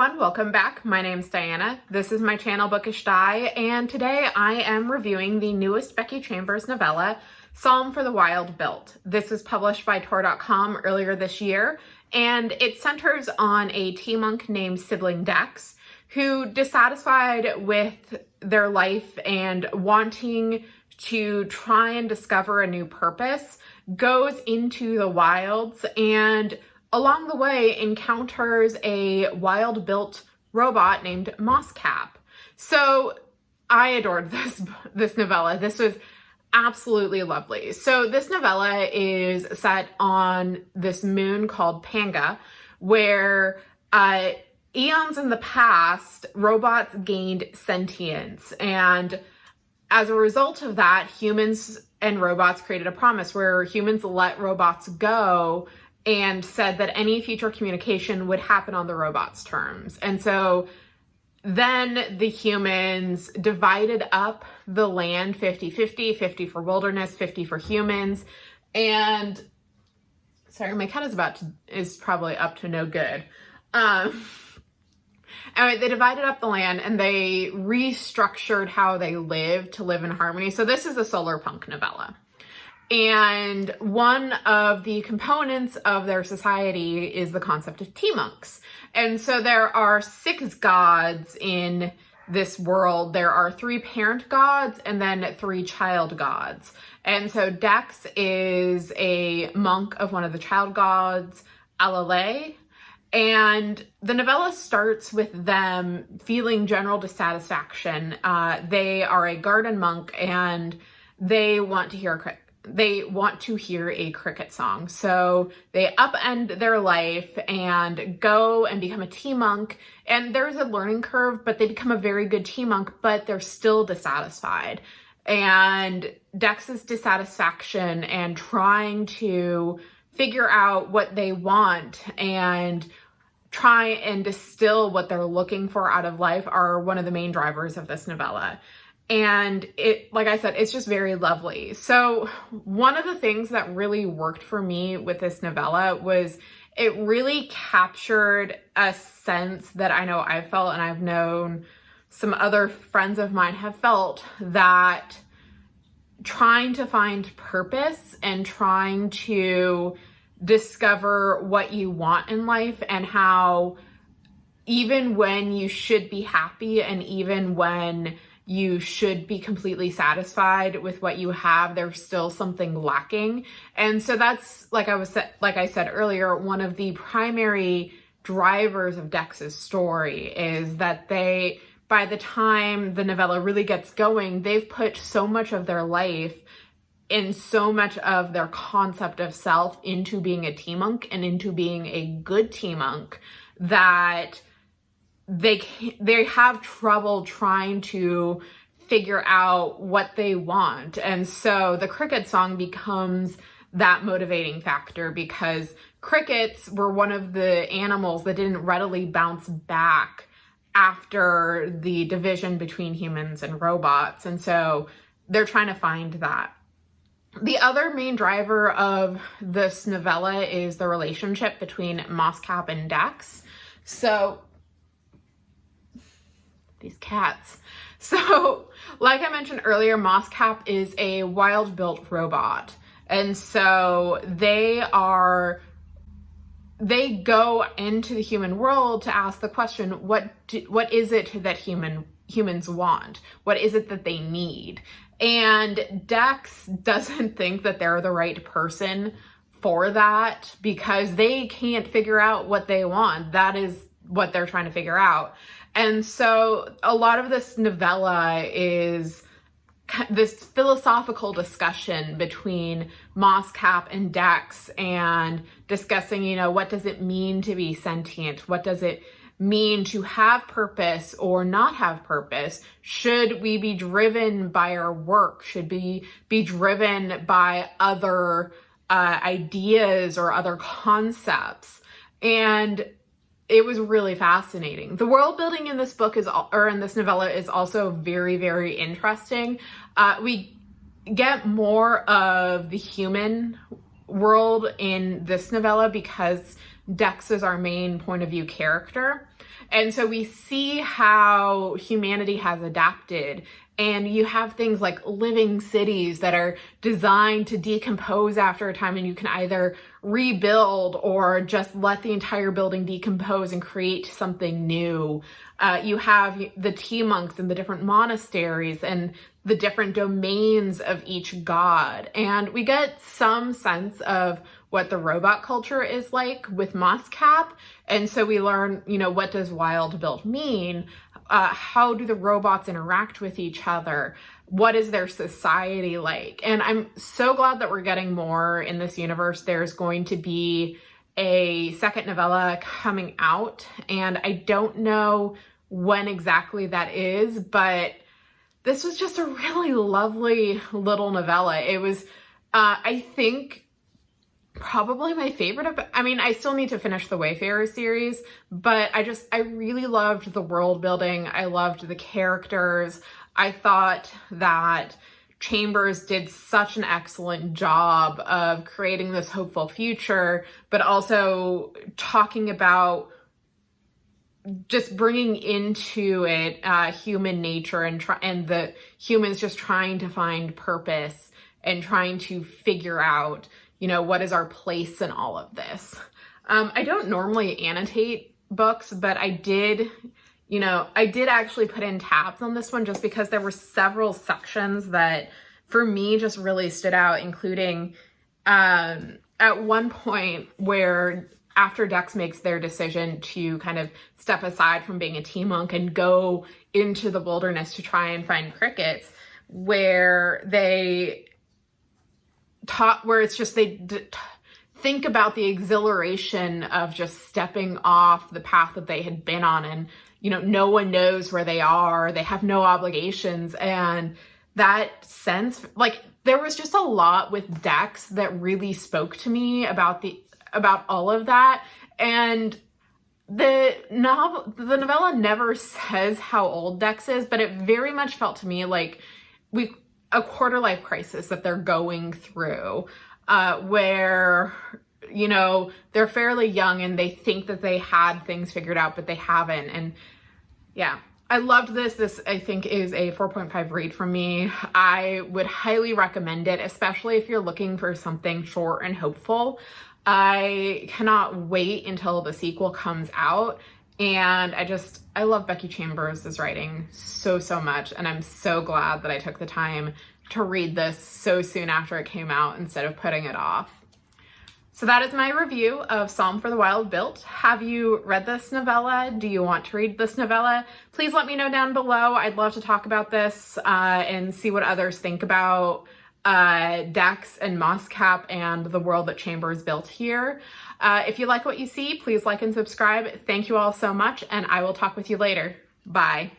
everyone, welcome back. My name's Diana. This is my channel Bookish Di, and today I am reviewing the newest Becky Chambers novella, Psalm for the Wild Built. This was published by Tor.com earlier this year, and it centers on a tea monk named Sibling Dex, who, dissatisfied with their life and wanting to try and discover a new purpose, goes into the wilds and along the way encounters a wild-built robot named Mosscap. So I adored this novella. This was absolutely lovely. So this novella is set on this moon called Panga, where eons in the past, robots gained sentience. And as a result of that, humans and robots created a promise where humans let robots go and said that any future communication would happen on the robots' terms. And so then the humans divided up the land 50-50, 50 for wilderness, 50 for humans. And sorry, my cat is probably up to no good. Anyway, they divided up the land and they restructured how they lived to live in harmony. So this is a solar punk novella. And one of the components of their society is the concept of tea monks. And so there are 6 gods in this world. There are 3 parent gods and then 3 child gods. And so Dex is a monk of one of the child gods, Alalay. And the novella starts with them feeling general dissatisfaction. They are a garden monk and they want to hear a cricket song. So they upend their life and go and become a tea monk. And there's a learning curve, but they become a very good tea monk, but they're still dissatisfied. And Dex's dissatisfaction and trying to figure out what they want and try and distill what they're looking for out of life are one of the main drivers of this novella. And it, like I said, it's just very lovely. So one of the things that really worked for me with this novella was it really captured a sense that I know I've felt and I've known some other friends of mine have felt, that trying to find purpose and trying to discover what you want in life, and how even when you should be happy and even when you should be completely satisfied with what you have, there's still something lacking. And so that's, like I said earlier, one of the primary drivers of Dex's story is that by the time the novella really gets going, they've put so much of their life and so much of their concept of self into being a tea monk and into being a good tea monk, that they have trouble trying to figure out what they want. And so the cricket song becomes that motivating factor, because crickets were one of the animals that didn't readily bounce back after the division between humans and robots. And so they're trying to find that. The other main driver of this novella is the relationship between Mosscap and Dex. So these cats. So like I mentioned earlier, Mosscap is a wild-built robot. And so they go into the human world to ask the question, what is it that humans want? What is it that they need? And Dex doesn't think that they're the right person for that, because they can't figure out what they want. That is what they're trying to figure out. And so a lot of this novella is this philosophical discussion between Mosscap and Dex, and discussing, what does it mean to be sentient? What does it mean to have purpose or not have purpose? Should we be driven by our work? Should we be driven by other ideas or other concepts? And it was really fascinating. The world building in this book in this novella is also very, very interesting. We get more of the human world in this novella because Dex is our main point of view character. And so we see how humanity has adapted, and you have things like living cities that are designed to decompose after a time, and you can either rebuild or just let the entire building decompose and create something new. You have the tea monks and the different monasteries and the different domains of each god. And we get some sense of what the robot culture is like with Moscap. And so we learn, what does wild built mean? How do the robots interact with each other? What is their society like? And I'm so glad that we're getting more in this universe. There's going to be a second novella coming out, and I don't know when exactly that is, but this was just a really lovely little novella. It was, I think, probably my favorite. I still need to finish the Wayfarer series, but I really loved the world building. I loved the characters. I thought that Chambers did such an excellent job of creating this hopeful future, but also talking about just bringing into it human nature and the humans just trying to find purpose and trying to figure out, what is our place in all of this. I don't normally annotate books, but I did actually put in tabs on this one just because there were several sections that for me just really stood out, including at one point where after Dex makes their decision to kind of step aside from being a tea monk and go into the wilderness to try and find crickets, where they think about the exhilaration of just stepping off the path that they had been on, and no one knows where they are, they have no obligations, and that sense, there was just a lot with Dex that really spoke to me about all of that. And the novella never says how old Dex is, but it very much felt to me like a quarter life crisis that they're going through, where they're fairly young and they think that they had things figured out, but they haven't. And yeah, I loved this. This, I think, is a 4.5 read from me. I would highly recommend it, especially if you're looking for something short and hopeful. I cannot wait until the sequel comes out. And I love Becky Chambers' writing so much. And I'm so glad that I took the time to read this so soon after it came out instead of putting it off. So that is my review of Psalm for the Wild Built. Have you read this novella? Do you want to read this novella? Please let me know down below. I'd love to talk about this and see what others think about Dex and Moscap and the world that Chambers built here. If you like what you see, please like and subscribe. Thank you all so much, and I will talk with you later. Bye.